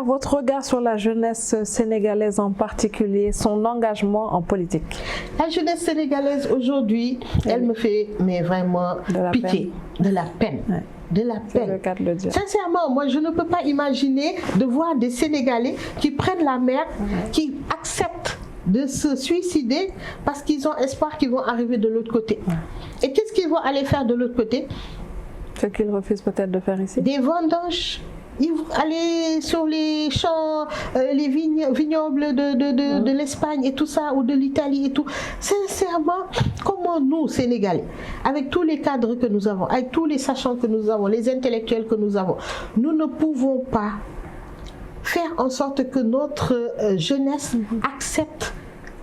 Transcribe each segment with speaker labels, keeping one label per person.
Speaker 1: Votre regard sur la jeunesse sénégalaise en particulier, son engagement en politique.
Speaker 2: La jeunesse sénégalaise aujourd'hui, elle me fait vraiment pitié, de la peine. Ouais. De la peine.
Speaker 1: Le cas de le dire.
Speaker 2: Sincèrement, moi je ne peux pas imaginer de voir des Sénégalais qui prennent la mer, qui acceptent de se suicider parce qu'ils ont espoir qu'ils vont arriver de l'autre côté. Et qu'est-ce qu'ils vont aller faire de l'autre côté?
Speaker 1: Ce qu'ils refusent peut-être de faire ici.
Speaker 2: Des vendanges. Ils vont aller sur les champs, les vignobles de l'Espagne et tout ça, ou de l'Italie et tout. Sincèrement, comment nous, Sénégalais, avec tous les cadres que nous avons, avec tous les sachants que nous avons, les intellectuels que nous avons, nous ne pouvons pas faire en sorte que notre jeunesse accepte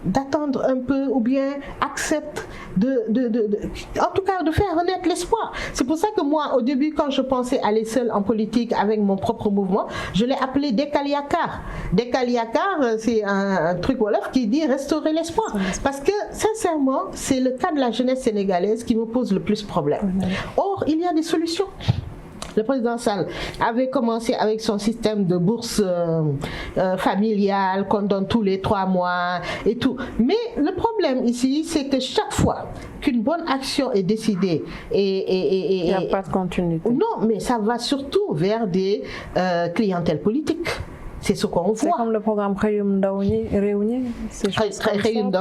Speaker 2: d'attendre un peu ou bien accepte en tout cas de faire renaître l'espoir. C'est pour ça que moi au début quand je pensais aller seule en politique avec mon propre mouvement, je l'ai appelé Dekaliakar. Dekaliakar, c'est un truc wolof qui dit restaurer l'espoir. Parce que sincèrement, c'est le cas de la jeunesse sénégalaise qui me pose le plus problème. Or, il y a des solutions. Le président Sall avait commencé avec son système de bourse familiale qu'on donne tous les 3 mois et tout. Mais le problème ici, c'est que chaque fois qu'une bonne action est décidée il
Speaker 1: n'y a pas de continuité.
Speaker 2: Non, mais ça va surtout vers des clientèles politiques. C'est ce qu'on voit.
Speaker 1: C'est comme le programme Réunion.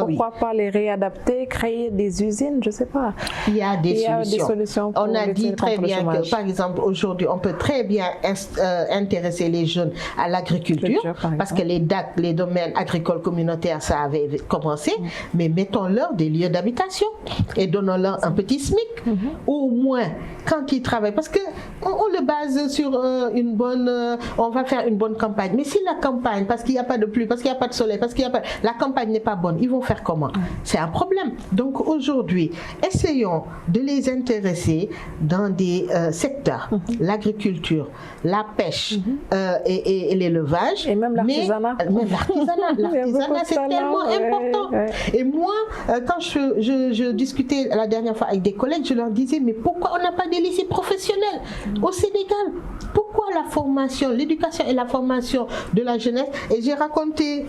Speaker 1: Pourquoi pas les réadapter, créer des usines, je ne sais pas.
Speaker 2: Il y a des solutions. On a dit très bien que, par exemple, aujourd'hui, on peut très bien intéresser les jeunes à l'agriculture, parce que les DAC, les domaines agricoles communautaires, ça avait commencé, mais mettons-leur des lieux d'habitation et donnons-leur un petit SMIC, au moins quand ils travaillent, parce qu'on le base sur une bonne, on va faire une bonne campagne, mais si la campagne, parce qu'il n'y a pas de pluie, parce qu'il n'y a pas de soleil, parce qu'il n'y a pas, la campagne n'est pas bonne, ils vont faire comment? C'est un problème. Donc aujourd'hui, essayons de les intéresser dans des secteurs, l'agriculture, la pêche et l'élevage.
Speaker 1: Et même l'artisanat.
Speaker 2: L'artisanat, c'est tellement important. Et moi, quand je discutais la dernière fois avec des collègues, je leur disais, mais pourquoi on n'a pas des lycées professionnels au Sénégal? Pourquoi la formation, l'éducation et la formation de la jeunesse? Et j'ai raconté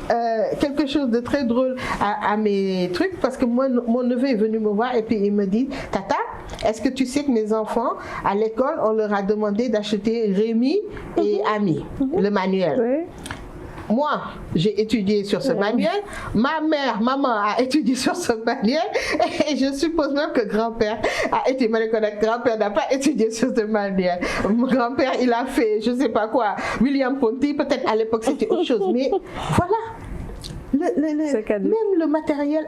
Speaker 2: quelque chose de très drôle à mes trucs, parce que moi, mon neveu est venu me voir et puis il me dit, Tata, est-ce que tu sais que mes enfants, à l'école, on leur a demandé d'acheter Rémi et Ami, le manuel. Moi, j'ai étudié sur ce manuel, maman a étudié sur ce manuel, et je suppose même que grand-père a été grand-père n'a pas étudié sur ce manuel. Mon grand-père, il a fait, je sais pas quoi, William Ponty, peut-être à l'époque c'était autre chose, mais voilà. Même le matériel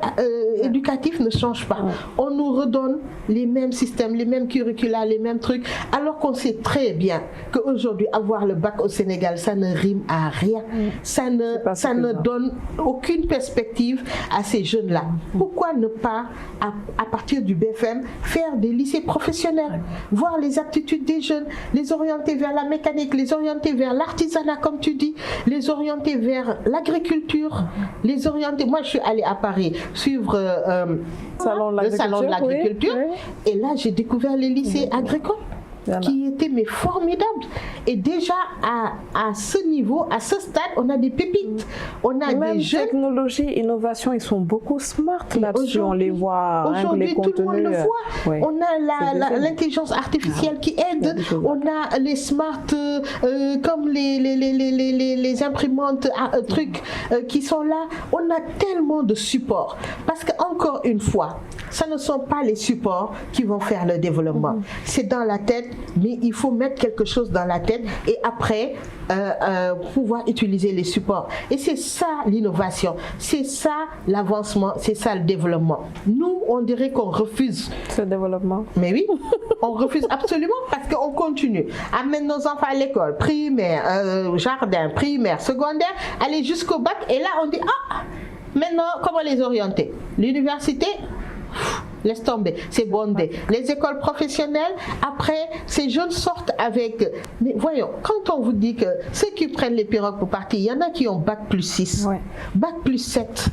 Speaker 2: éducatif ne change pas. On nous redonne les mêmes systèmes, les mêmes curricula, les mêmes trucs, alors qu'on sait très bien qu'aujourd'hui, avoir le bac au Sénégal, ça ne rime à rien. Ça ne donne aucune perspective à ces jeunes-là. Pourquoi ne pas, à partir du BFM, faire des lycées professionnels, voir les aptitudes des jeunes, les orienter vers la mécanique, les orienter vers l'artisanat, comme tu dis, les orienter vers l'agriculture, les orienter. Moi, je suis allée à Paris suivre le salon de l'agriculture, et là, j'ai découvert les lycées agricoles. Qui étaient formidables. Et déjà à ce niveau, à ce stade, on a des pépites. On a
Speaker 1: même
Speaker 2: des jeunes.
Speaker 1: Technologie, innovation, ils sont beaucoup smart là-dessus. On les voit.
Speaker 2: Aujourd'hui, tout le monde le voit. On a l'intelligence artificielle qui aide. On a les smart, comme les imprimantes qui sont là. On a tellement de supports. Parce qu'encore une fois, ce ne sont pas les supports qui vont faire le développement. C'est dans la tête, mais il faut mettre quelque chose dans la tête et après pouvoir utiliser les supports. Et c'est ça l'innovation, c'est ça l'avancement, c'est ça le développement. Nous, on dirait qu'on refuse
Speaker 1: ce développement.
Speaker 2: Mais oui, on refuse absolument parce qu'on continue. Amène nos enfants à l'école, primaire, jardin, primaire, secondaire, aller jusqu'au bac et là on dit, ah, maintenant comment les orienter? L'université, laisse tomber, c'est bondé. Les écoles professionnelles, après, ces jeunes sortent avec... Mais voyons, quand on vous dit que ceux qui prennent les pirogues pour partir, il y en a qui ont bac plus 6, bac plus 7.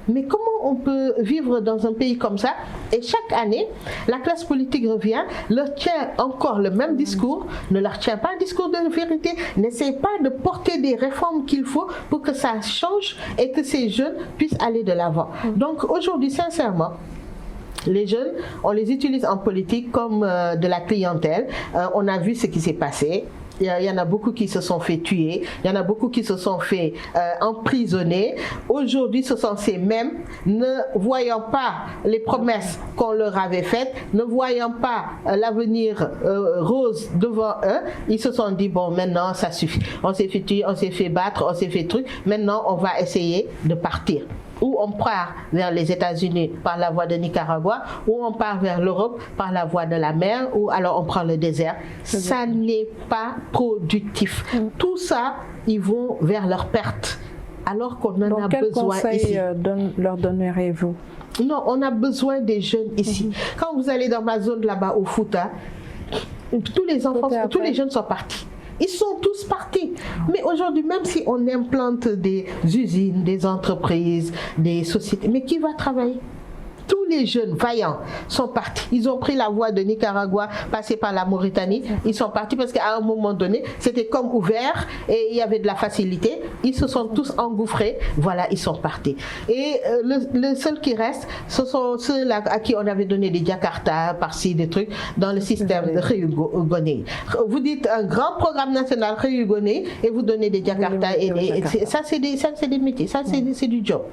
Speaker 2: Mais comment on peut vivre dans un pays comme ça et chaque année, la classe politique revient, leur tient encore le même discours, ne leur tient pas un discours de vérité, n'essaie pas de porter des réformes qu'il faut pour que ça change et que ces jeunes puissent aller de l'avant. Donc aujourd'hui, sincèrement, les jeunes, on les utilise en politique comme de la clientèle. On a vu ce qui s'est passé. Il y en a beaucoup qui se sont fait tuer, il y en a beaucoup qui se sont fait emprisonner. Aujourd'hui, ce sont ces mêmes, ne voyant pas les promesses qu'on leur avait faites, ne voyant pas l'avenir rose devant eux, ils se sont dit, bon, maintenant, ça suffit. On s'est fait tuer, on s'est fait battre, on s'est fait truc. Maintenant, on va essayer de partir. Ou on part vers les États-Unis par la voie de Nicaragua, ou on part vers l'Europe par la voie de la mer, ou alors on prend le désert. Ça n'est pas productif. Tout ça, ils vont vers leur perte, alors qu'on en a besoin ici.
Speaker 1: Quel conseil leur donnerez-vous?
Speaker 2: Non, on a besoin des jeunes ici. Quand vous allez dans ma zone là-bas au Fouta, tous les enfants, tous les jeunes sont partis. Ils sont tous partis. Mais aujourd'hui, même si on implante des usines, des entreprises, des sociétés, mais qui va travailler? Tous les jeunes vaillants sont partis. Ils ont pris la voie de Nicaragua, passé par la Mauritanie. Ils sont partis parce qu'à un moment donné, c'était comme ouvert et il y avait de la facilité. Ils se sont tous engouffrés. Voilà, ils sont partis. Et le seul qui reste, ce sont ceux-là à qui on avait donné des Jakarta, par-ci, des trucs, dans le système de Réugoné. Vous dites un grand programme national Réugoné et vous donnez des Jakarta. Ça, c'est des métiers. Ça, c'est du job.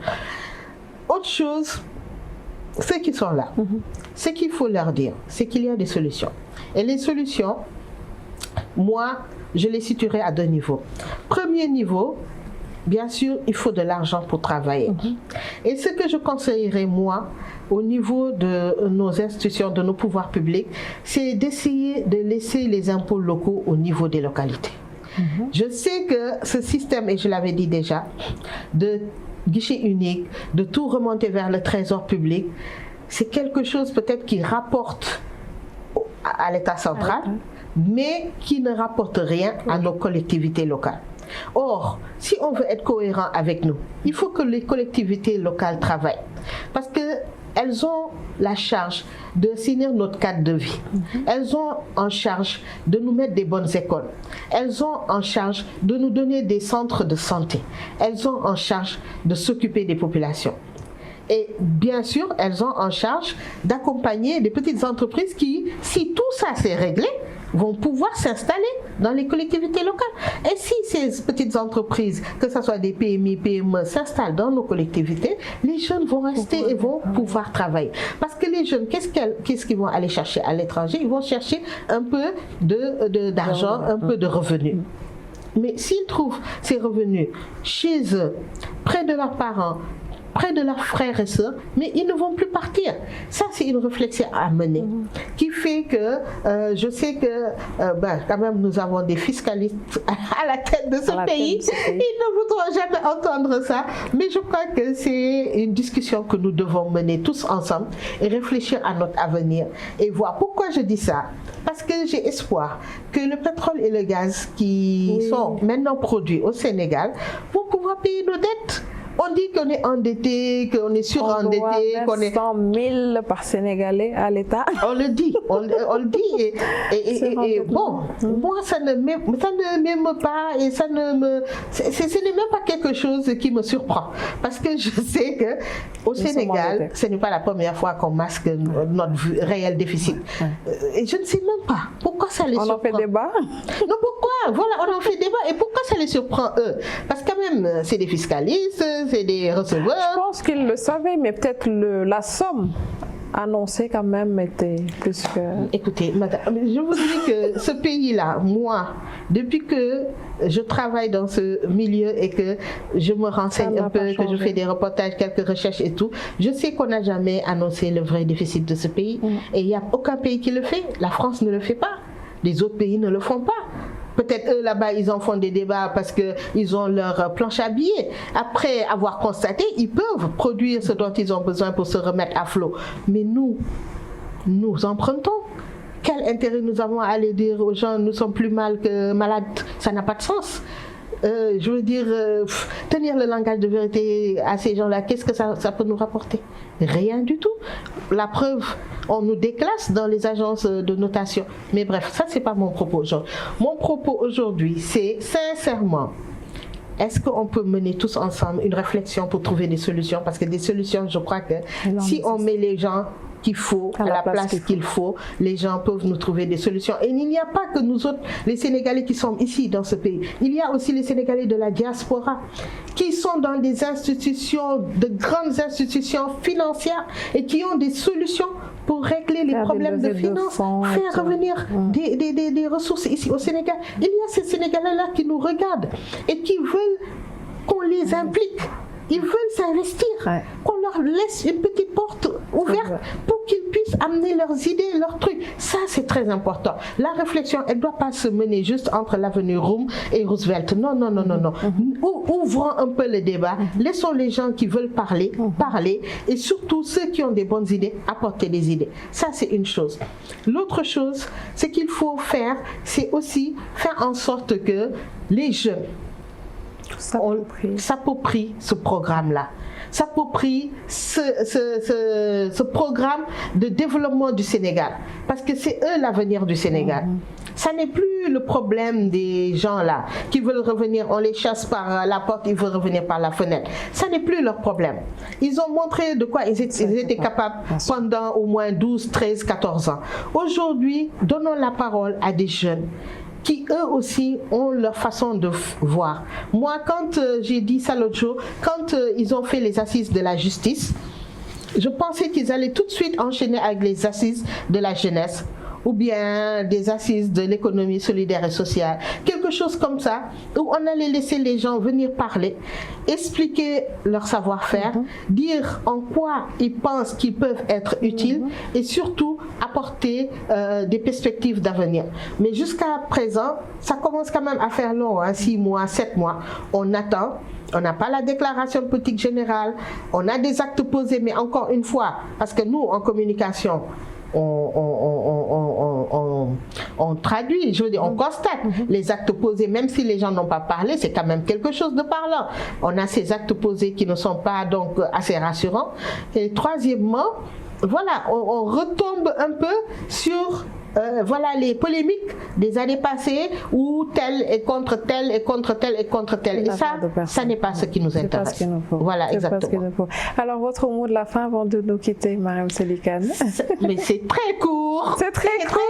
Speaker 2: Autre chose, ceux qui sont là, ce qu'il faut leur dire, c'est qu'il y a des solutions. Et les solutions, moi, je les situerai à 2 niveaux. Premier niveau, bien sûr, il faut de l'argent pour travailler. Et ce que je conseillerais, moi, au niveau de nos institutions, de nos pouvoirs publics, c'est d'essayer de laisser les impôts locaux au niveau des localités. Je sais que ce système, et je l'avais dit déjà, de guichet unique, de tout remonter vers le trésor public, c'est quelque chose peut-être qui rapporte à l'État central, mais qui ne rapporte rien à nos collectivités locales. Or, si on veut être cohérent avec nous, il faut que les collectivités locales travaillent, parce qu'elles ont la charge de signer notre cadre de vie. Elles ont en charge de nous mettre des bonnes écoles. Elles ont en charge de nous donner des centres de santé. Elles ont en charge de s'occuper des populations. Et bien sûr, elles ont en charge d'accompagner des petites entreprises qui, si tout ça s'est réglé, vont pouvoir s'installer dans les collectivités locales. Et si ces petites entreprises, que ce soit des PMI, PME, s'installent dans nos collectivités, les jeunes vont rester et vont pouvoir travailler. Parce que les jeunes, qu'est-ce qu'ils vont aller chercher à l'étranger? Ils vont chercher un peu d'argent, un peu de revenus. Mais s'ils trouvent ces revenus chez eux, près de leurs parents, près de leurs frères et sœurs, mais ils ne vont plus partir. Ça, c'est une réflexion à mener, qui fait que je sais que quand même nous avons des fiscalistes à la tête de ce pays. Ils ne voudront jamais entendre ça, mais je crois que c'est une discussion que nous devons mener tous ensemble et réfléchir à notre avenir et voir. Pourquoi je dis ça? Parce que j'ai espoir que le pétrole et le gaz qui sont maintenant produits au Sénégal vont pouvoir payer nos dettes. On dit qu'on est endetté, qu'on est surendetté,
Speaker 1: qu'on est 100 000 par Sénégalais à l'État.
Speaker 2: On le dit, on le dit. Et bon, moi ça ne m'aime pas et ça ne me, ce n'est même pas quelque chose qui me surprend, parce que je sais que au Sénégal, ce n'est pas la première fois qu'on masque notre réel déficit. Et je ne sais même pas pourquoi ça les surprend.
Speaker 1: On en fait débat.
Speaker 2: Non, pourquoi? Voilà, on en fait débat. Et pourquoi ça les surprend eux? Parce que quand même, c'est des fiscalistes. C'est des receveurs.
Speaker 1: Je pense qu'ils le savaient, mais peut-être la somme annoncée quand même était plus que...
Speaker 2: Écoutez, madame, je vous dis que ce pays-là, moi, depuis que je travaille dans ce milieu et que je me renseigne un peu, que je fais des reportages, quelques recherches et tout, je sais qu'on n'a jamais annoncé le vrai déficit de ce pays. Et il n'y a aucun pays qui le fait. La France ne le fait pas. Les autres pays ne le font pas. Peut-être eux là-bas, ils en font des débats parce qu'ils ont leur planche à billets. Après avoir constaté, ils peuvent produire ce dont ils ont besoin pour se remettre à flot. Mais nous empruntons. Quel intérêt nous avons à aller dire aux gens, nous sommes plus mal que malades? Ça n'a pas de sens. je veux dire, tenir le langage de vérité à ces gens-là, qu'est-ce que ça peut nous rapporter? Rien du tout. La preuve, on nous déclasse dans les agences de notation. Mais bref, ça c'est pas mon propos aujourd'hui. Mon propos aujourd'hui, c'est sincèrement, est-ce qu'on peut mener tous ensemble une réflexion pour trouver des solutions? Parce que des solutions, je crois que si on met les gens qu'il faut, à la place qu'il faut, les gens peuvent nous trouver des solutions. Et il n'y a pas que nous autres, les Sénégalais qui sommes ici dans ce pays. Il y a aussi les Sénégalais de la diaspora qui sont dans des institutions, de grandes institutions financières et qui ont des solutions pour régler les problèmes de finances, faire revenir des ressources ici au Sénégal. Il y a ces Sénégalais-là qui nous regardent et qui veulent qu'on les implique. Ils veulent s'investir, qu'on leur laisse une petite porte ouverte pour qu'ils puissent amener leurs idées, leurs trucs. Ça, c'est très important. La réflexion, elle ne doit pas se mener juste entre l'avenue Roume et Roosevelt. Non, non, non, non, non. Ouvrons un peu le débat. Laissons les gens qui veulent parler, parler. Et surtout, ceux qui ont des bonnes idées, apporter des idées. Ça, c'est une chose. L'autre chose, c'est qu'il faut faire, c'est aussi faire en sorte que les jeunes s'approprient ce programme-là, s'approprient ce programme de développement du Sénégal, parce que c'est eux l'avenir du Sénégal. Ça n'est plus le problème des gens là qui veulent revenir, on les chasse par la porte, ils veulent revenir par la fenêtre. Ça n'est plus leur problème. Ils ont montré de quoi ils étaient capables pendant au moins 12, 13, 14 ans. Aujourd'hui, donnons la parole à des jeunes qui eux aussi ont leur façon de voir. Moi, quand j'ai dit ça l'autre jour, quand ils ont fait les assises de la justice, je pensais qu'ils allaient tout de suite enchaîner avec les assises de la jeunesse, ou bien des assises de l'économie solidaire et sociale, quelque chose comme ça, où on allait laisser les gens venir parler, expliquer leur savoir-faire, dire en quoi ils pensent qu'ils peuvent être utiles et surtout apporter des perspectives d'avenir. Mais jusqu'à présent, ça commence quand même à faire long, 6 mois, 7 mois, on attend. On n'a pas la déclaration de politique générale, on a des actes posés, mais encore une fois, parce que nous, en communication, on traduit, je veux dire, on constate les actes posés, même si les gens n'ont pas parlé, c'est quand même quelque chose de parlant. On a ces actes posés qui ne sont pas donc assez rassurants. Et troisièmement, voilà, on retombe un peu sur voilà les polémiques des années passées où tel est contre tel et contre tel et contre tel. Et ça n'est pas ce qui nous intéresse. Voilà, exactement.
Speaker 1: Alors, votre mot de la fin avant de nous quitter, Mariam Selikane?
Speaker 2: Mais c'est très court.
Speaker 1: C'est très court.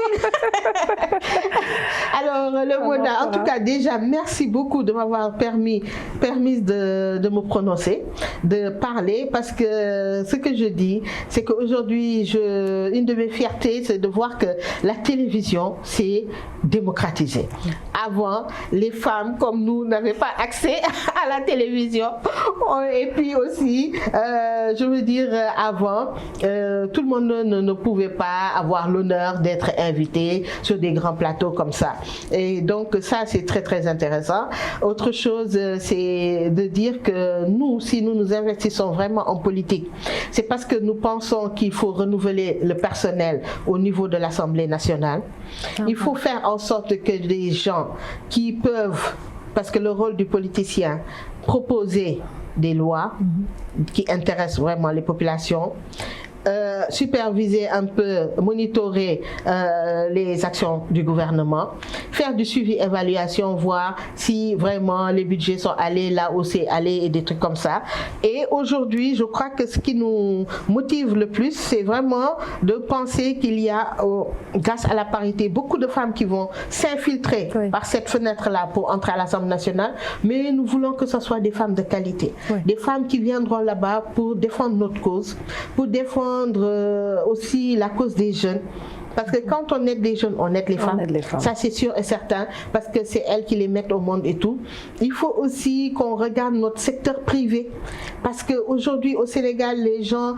Speaker 2: Alors, le mot en tout cas, déjà, merci beaucoup de m'avoir permis de me prononcer, de parler, parce que ce que je dis, c'est qu'aujourd'hui, une de mes fiertés, c'est de voir que la télévision s'est démocratisée. Avant, les femmes comme nous n'avaient pas accès à la télévision. Et puis aussi, je veux dire, avant, tout le monde ne pouvait pas avoir l'honneur d'être invité sur des grands plateaux comme ça. Et donc ça, c'est très très intéressant. Autre chose, c'est de dire que nous, si nous nous investissons vraiment en politique, c'est parce que nous pensons qu'il faut renouveler le personnel au niveau de l'Assemblée nationale. Il faut faire en sorte que les gens qui peuvent, parce que le rôle du politicien, proposer des lois qui intéressent vraiment les populations, superviser un peu, monitorer les actions du gouvernement, faire du suivi, évaluation, voir si vraiment les budgets sont allés là où c'est allé et des trucs comme ça. Et aujourd'hui, je crois que ce qui nous motive le plus, c'est vraiment de penser qu'il y a, grâce à la parité, beaucoup de femmes qui vont s'infiltrer par cette fenêtre-là pour entrer à l'Assemblée nationale, mais nous voulons que ce soit des femmes de qualité, des femmes qui viendront là-bas pour défendre notre cause, pour défendre aussi la cause des jeunes. Parce que quand on aide les jeunes, on aide les femmes. Ça, c'est sûr et certain, parce que c'est elles qui les mettent au monde et tout. Il faut aussi qu'on regarde notre secteur privé. Parce qu'aujourd'hui, au Sénégal, les gens,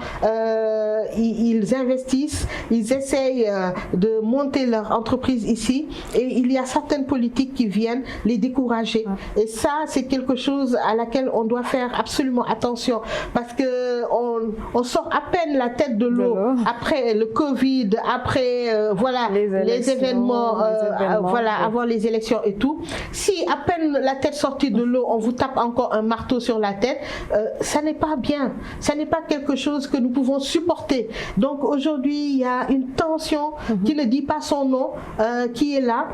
Speaker 2: ils investissent, ils essayent de monter leur entreprise ici. Et il y a certaines politiques qui viennent les décourager. Et ça, c'est quelque chose à laquelle on doit faire absolument attention. Parce que on sort à peine la tête de l'eau après le Covid, après voilà les événements, voilà, avant les élections et tout. Si à peine la tête sortie de l'eau, on vous tape encore un marteau sur la tête, ça n'est pas bien. Ça n'est pas quelque chose que nous pouvons supporter. Donc aujourd'hui, il y a une tension qui ne dit pas son nom, qui est là.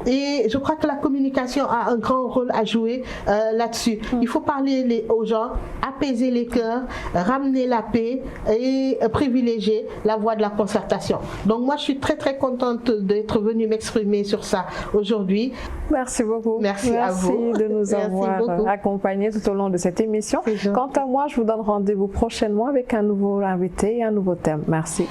Speaker 2: Et je crois que la communication a un grand rôle à jouer là-dessus. Il faut parler aux gens, apaiser les cœurs, ramener la paix et privilégier la voie de la concertation. Donc moi, je suis très très contente d'être venue m'exprimer sur ça aujourd'hui.
Speaker 1: Merci beaucoup.
Speaker 2: Merci à vous.
Speaker 1: Merci de nous avoir accompagnés tout au long de cette émission. Quant à moi, je vous donne rendez-vous prochainement avec un nouveau invité et un nouveau thème. Merci.